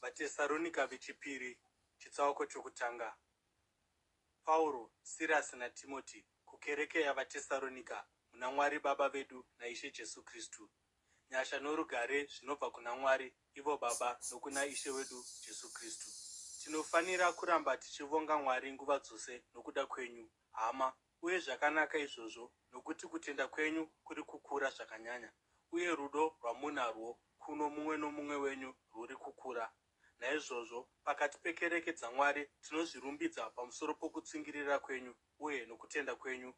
Vatesaronika vechipiri chitsauko chokutanga. Pauro, Sirasi naTimoti kukereke yavaTesaronika muna Mwari Baba vedu naIshe Jesu Kristu. Nyasha norugare zvinobva kuna Mwari ivo Baba nokuna Ishe wedu Jesu Kristu. Tinofanira kuramba tichivonga Mwari nguva dzose nokuda kwenyu, hama, uye zvakanaka izvozvo, nokuti kutenda kwenyu kuri kukura zvakanyanya, uye rudo rwamunarwo kuno mumwe nomumwe wenyu rwuri kukura. Naizvozvo, pakati pekereke dzaMwari tinozvirumbidza pamusoro pokutsungirira kwenyu uye nokutenda kwenyu,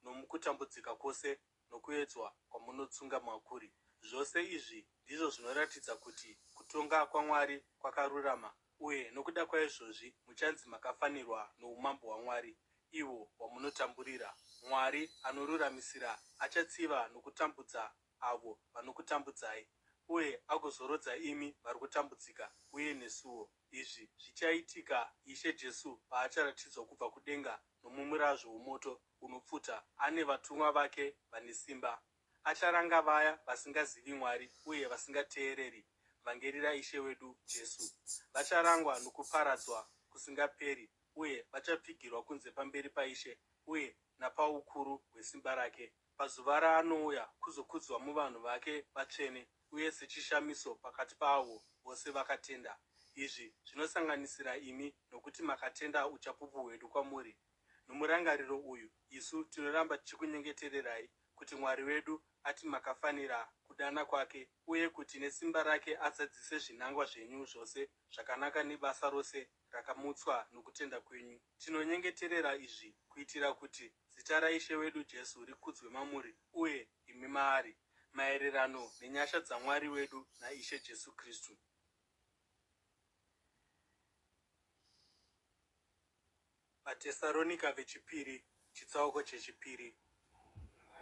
nomukutambudzika kwose nokuedzwa kwamunotsunga makuri. Zvose izvi ndizvo zvinoratidza kuti kutonga kwaMwari kwakarurama, uye nokuda kwaizvozvi muchanzi makafanirwa noumambo hwaMwari, ihwo hwamunotamburira. Mwari anoruramisira achatsiva nokutambudza avo vanokutambudzai, uye agozorodza imi vari kutambudzika uye nesuwo. Izvi zvichaitika Ishe Jesu paacharatidzwa kubva kudenga nomumurazvo womoto unopfuta ane vatumwa vake vane simba. Acharanga vaya vasingazivi Mwari uye vasingateereri vhangeri raIshe wedu Jesu. Vacharangwa nokuparadzwa kusingaperi, uye vachapfigirwa kunze pamberi paIshe uye napaukuru hwesimba rake, pazuva raanouya kuzokudzwa muvanhu vake vatsvene, uye sechishamiso pakati paavo vose vakatenda. Izvi zvinosanganisira imi, nokuti makatenda uchapupu hwedu kwamuri. Nomurangariro uyu, isu tinoramba tichikunyengetererai kuti Mwari wedu ati makafanira kudana kwake, uye kuti nesimba rake azadzise zvinangwa zvenyu zvose zvakanaka nebasa rose rakamutswa nokutenda kwenyu. Tinonyengeterera izvi kuitira kuti zita raIshe wedu Jesu rikudzwe mamuri uye imi maari, maererano nenyasha dzaMwari wedu naIshe Jesu Kristu. Vatesaronika vechipiri chitsauko chechipiri.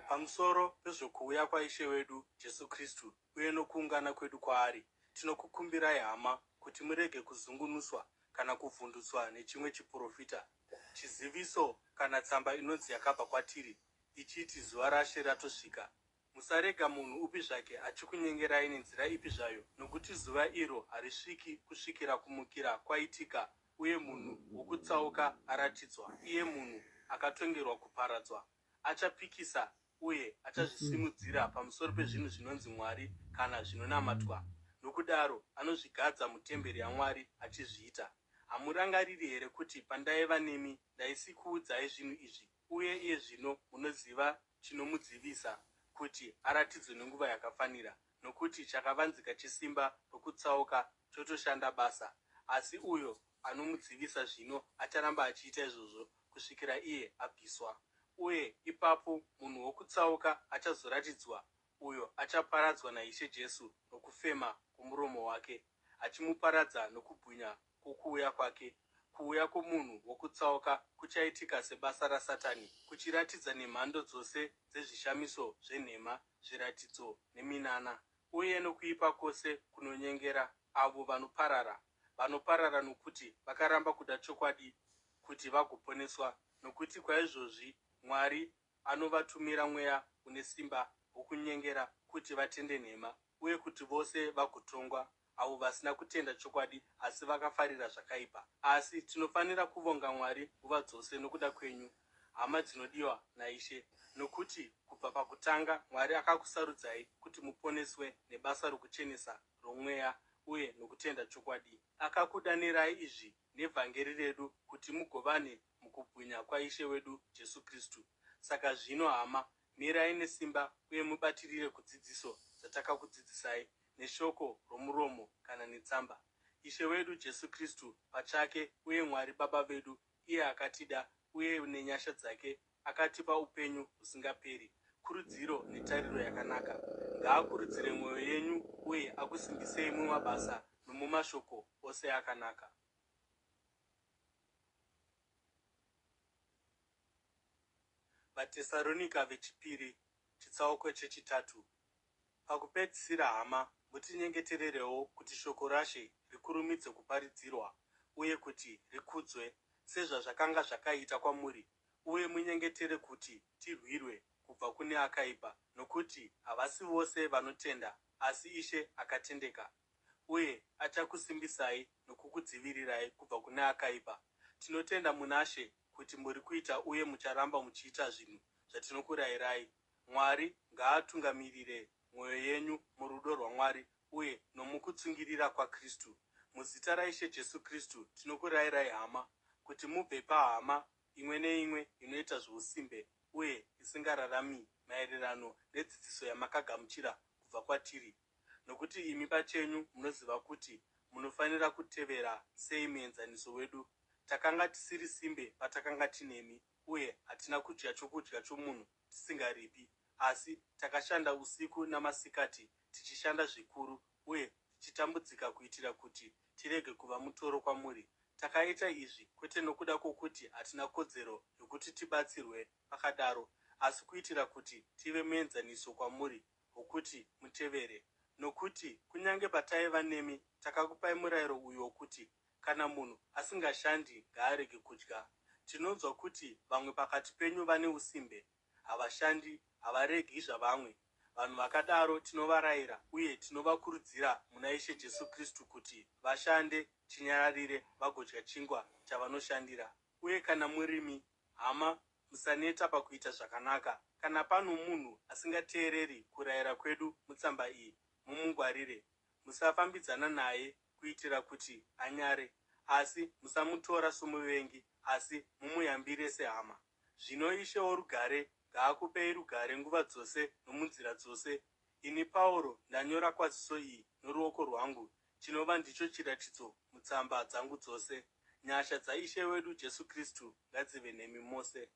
Pamusoro pezvokuuya kwaIshe wedu Jesu Kristu uye nokuungana kwedu kwaari, tinokukumbirai hama kuti murege kuzungunuswa kana kuvhundutswa nechimwe chiprofita, chiziviso kana tsamba inonzi yakabva kwatiri, ichiti zuva raShe ratosvika. Musarega munhu upi zvake achikunyengerai nenzira ipi zvayo, nokuti zuva iro harisviki kusvikira kumukira kwaitika uye munhu wokutsauka aratidzwa, iye munhu akatongerwa kuparadzwa. Achapikisa uye achazvisimudzira pamusoro pezvinhu zvinonzi Mwari kana zvinonamatwa. Nokudaro anozvigadza mutemberi yaMwari achizviita. Hamurangariri here kuti pandaiva nemi ndaisikuudzai zvinhu izvi, uye iye zvino munoziva chinomudzivisa kuti aratidzwe nenguva yakafanira, nokuti chakavanzika chesimba rokutsauka chotoshanda basa. Asi uyo anomudzivisa zvino acharamba achiita izvozvo kusvikira iye abviswa. Uye ipapo munhu wokutsauka achazoratidzwa, uyo achaparadzwa naIshe Jesu nokufema kwomuromo wake, achimuparadza nokubwinya kwokuuya kwake. Kuuya kwomunhu wokutsauka kuchaitika sebasa raSatani, kuchiratidza nemhando dzose dzezvishamiso zvenhema, zviratidzo neminana, uye nokuipa kwose kunonyengera avo vanoparara nokuti vakaramba kuda chokwadi kuti vagoponeswa. Nokuti kwaizvozvi Mwari anovatumira mweya une simba wokunyengera kuti vatende nhema, uye kuti vose vagotongwa, avo vasina kutenda chokwadi asi vakafarira zvakaipa. Asi tinofanira kuvonga Mwari nguva dzose nokuda kwenyu, hama dzinodiwa naIshe, nokuti kubva pakutanga Mwari akakusarudzai kuti muponeswe nebasa rokuchenesa romweya uye nokutenda chokwadi. Akakudanirai izvi nevhangeri redu kuti mugovane mukubwinya kwaIshe wedu Jesu Kristu. Saka zvino hama, mirai nesimba uye mubatirire kudzidziso dzatakakudzidzisai, neshoko romuromo kana netsamba. Ishe wedu Jesu Kristu pachake uye Mwari Baba vedu, iye akatida uye nenyasha dzake akatipa upenyu husingaperi, kurudziro netariro yakanaka, ngaakurudzire mwoyo yenyu uye akusimbisei mumabasa nomumashoko ose akanaka. Vatesaronika vechipiri chitsauko chechitatu. Pakupedzisira hama, mutinyengetererewo kuti shoko raShe rikurumidze kuparidzirwa uye kuti rikudzwe sezvazvakanga zvakaita kwamuri, uye munyengetere kuti tirwirwe kubva kune akaipa, nokuti havasi vose vanotenda, asi Ishe akatendeka. uye achakusimbisai nokukudzivirirai kubva kune akaipa. Tinotenda muna She kuti muri kuita uye mucharamba muchiita zvinhu zvatinokurayirai. Mwari ngaatungamirire mwoyo yenyu murudo rwaMwari uye nomukutsungirira kwaKristu. Muzita raIshe Jesu Kristu tinokurayirai hama, kuti mubve pahama imwe neimwe inoita zvousimbe uye isingararami maererano nedzidziso yamakagamuchira kubva kwatiri. Nokuti imi pachenyu munoziva kuti munofanira kutevera sei muenzaniso wedu. Takanga tisiri simbe patakanga tinemi, uye hatina kudya chokudya chomunhu tisingaripi, asi takashanda usiku namasikati, tichishanda zvikuru uye tichitambudzika kuitira kuti tirege kuva mutoro kwamuri. Takaita izvi kwete nokuda kwokuti hatina kodzero yokuti tibatsirwe pakadaro, asi kuitira kuti tive muenzaniso kwamuri wokuti mutevere. Nokuti kunyange pataiva nemi, takakupai murayiro uyu wokuti kana munhu asingashandi ngaarege kudya. Tinonzwa kuti vamwe pakati penyu vane usimbe, havashandi, havaregi zvavamwe. Vanhu vakadaro tinovarayira uye tinovakurudzira muna Ishe Jesu Kristu kuti vashande chinyararire vagodya chingwa chavanoshandira. Uye kana murimi, hama, musaneta pakuita zvakanaka. Kana pano munhu asingateereri kurayira kwedu mutsamba iyi, mumungwarire. Musafambidzana naye kuitira kuti anyare, asi musamutora somuvengi, asi mumuyambire sehama. Zvino Ishe worugare ngaakupei rugare nguva dzose nomunzira dzose. Ini Pauro ndanyora kwaziso iyi noruoko rwangu, chinova ndicho chiratidzo mutsamba dzangu dzose. Nyasha dzaIshe wedu Jesu Kristu ngadzive nemi mose.